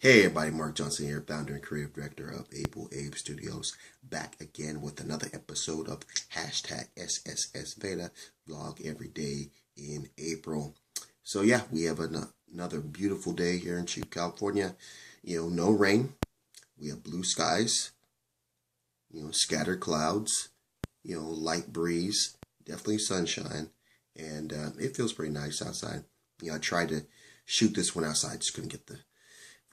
Hey everybody, Mark Johnson here, founder and creative director of Able Abe Studios, back again with another episode of hashtag SSSVEDA, vlog every day in April. So yeah, we have another beautiful day here in California. No rain. We have blue skies, scattered clouds, light breeze, definitely sunshine, and it feels pretty nice outside. I tried to shoot this one outside, just couldn't get the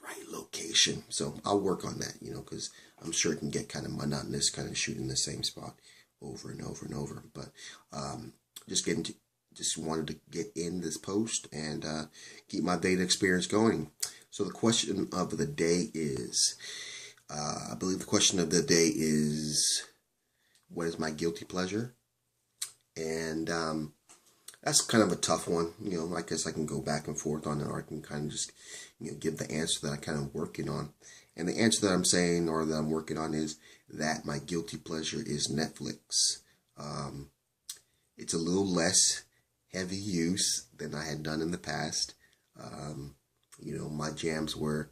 right location. So I'll work on that, because I'm sure it can get kind of monotonous, kind of shooting the same spot over and over and over. But just wanted to get in this post and keep my data experience going. So the question of the day is, I believe the question of the day is, what is my guilty pleasure? And that's kind of a tough one. I guess I can go back and forth on it, or I can kind of just, give the answer that I kind of working on. And the answer that I'm saying, or that I'm working on, is that my guilty pleasure is Netflix. It's a little less heavy use than I had done in the past. My jams were,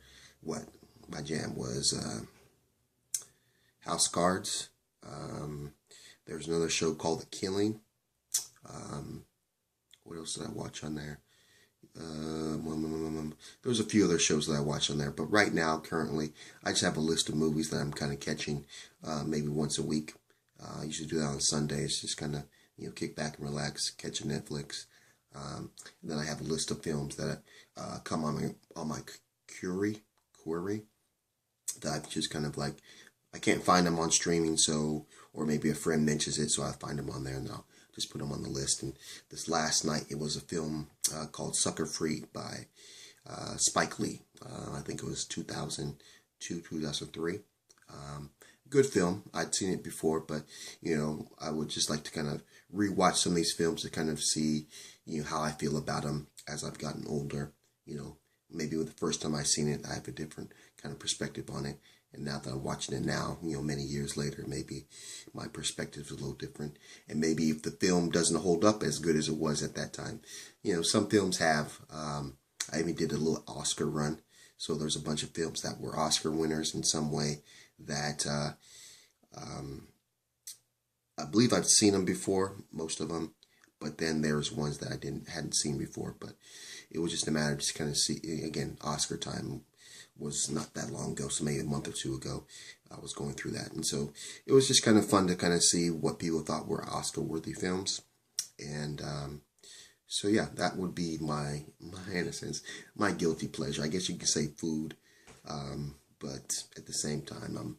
my jam was House Cards. There was another show called The Killing. What else did I watch on there? There was a few other shows that I watched on there, but right now, currently, I just have a list of movies that I'm kind of catching maybe once a week. I usually do that on Sundays, just kind of, kick back and relax, catch a Netflix. And then I have a list of films that come on my query that I've just kind of like, I can't find them on streaming, or maybe a friend mentions it, so I find them on there, and I'll just put them on the list. And this last night, it was a film called Sucker Free by Spike Lee. I think it was 2002, 2003. Good film. I'd seen it before, but, I would just like to kind of rewatch some of these films to kind of see, how I feel about them as I've gotten older. Maybe with the first time I seen it, I have a different kind of perspective on it. And now that I'm watching it now, many years later, maybe my perspective is a little different. And maybe if the film doesn't hold up as good as it was at that time. Some films have. I even did a little Oscar run. So there's a bunch of films that were Oscar winners in some way that I believe I've seen them before, most of them. But then there's ones that I hadn't seen before. But it was just a matter of just kind of see, again, Oscar time was not that long ago, so maybe a month or two ago, I was going through that. And so it was just kind of fun to kind of see what people thought were Oscar-worthy films. And so yeah, that would be my, in a sense, my guilty pleasure. I guess you could say food, but at the same time,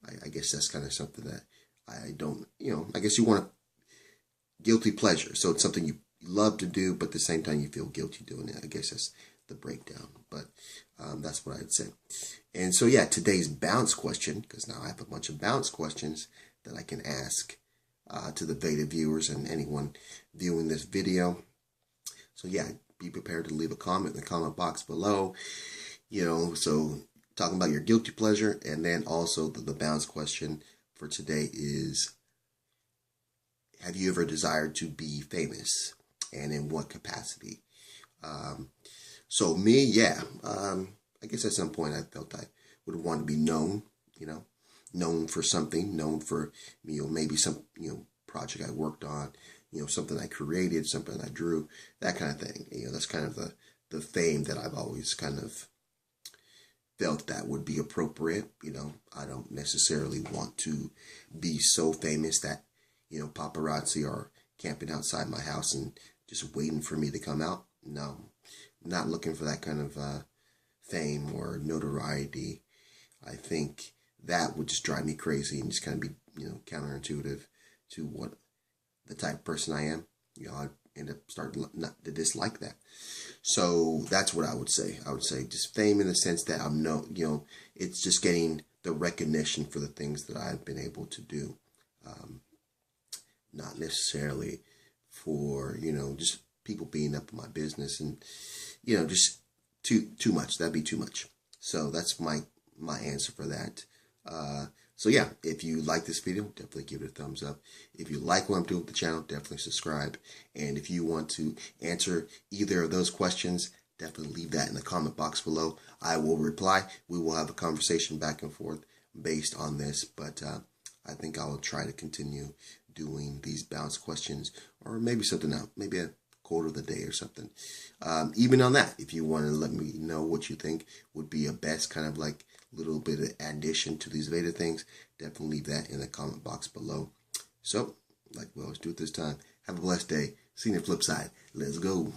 I guess that's kind of something that I don't, I guess you want a guilty pleasure. So it's something you love to do, but at the same time you feel guilty doing it. I guess that's the breakdown, but that's what I'd say. And so yeah, today's bounce question, because now I have a bunch of bounce questions that I can ask to the Veda viewers and anyone viewing this video. So yeah, be prepared to leave a comment in the comment box below. So talking about your guilty pleasure, and then also the bounce question for today is, have you ever desired to be famous, and in what capacity? So me, yeah, I guess at some point I felt I would want to be known, known for something, known for, maybe some, project I worked on, something I created, something I drew, that kind of thing. That's kind of the fame that I've always kind of felt that would be appropriate. I don't necessarily want to be so famous that, paparazzi are camping outside my house and just waiting for me to come out. No. Not looking for that kind of fame or notoriety. I think that would just drive me crazy and just kind of be, counterintuitive to what the type of person I am. I'd end up starting not to dislike that. So that's what I would say. I would say just fame in the sense that I'm it's just getting the recognition for the things that I've been able to do. Not necessarily for, just people being up in my business and, just too much. That'd be too much. So that's my answer for that. So yeah, if you like this video, definitely give it a thumbs up. If you like what I'm doing with the channel, definitely subscribe. And if you want to answer either of those questions, definitely leave that in the comment box below. I will reply. We will have a conversation back and forth based on this, but I think I will try to continue doing these balance questions, or maybe something else, maybe a quote of the day or something. Even on that, if you want to let me know what you think would be a best kind of like little bit of addition to these Veda things, definitely leave that in the comment box below. So, like we always do at this time, have a blessed day. See you on the flip side. Let's go.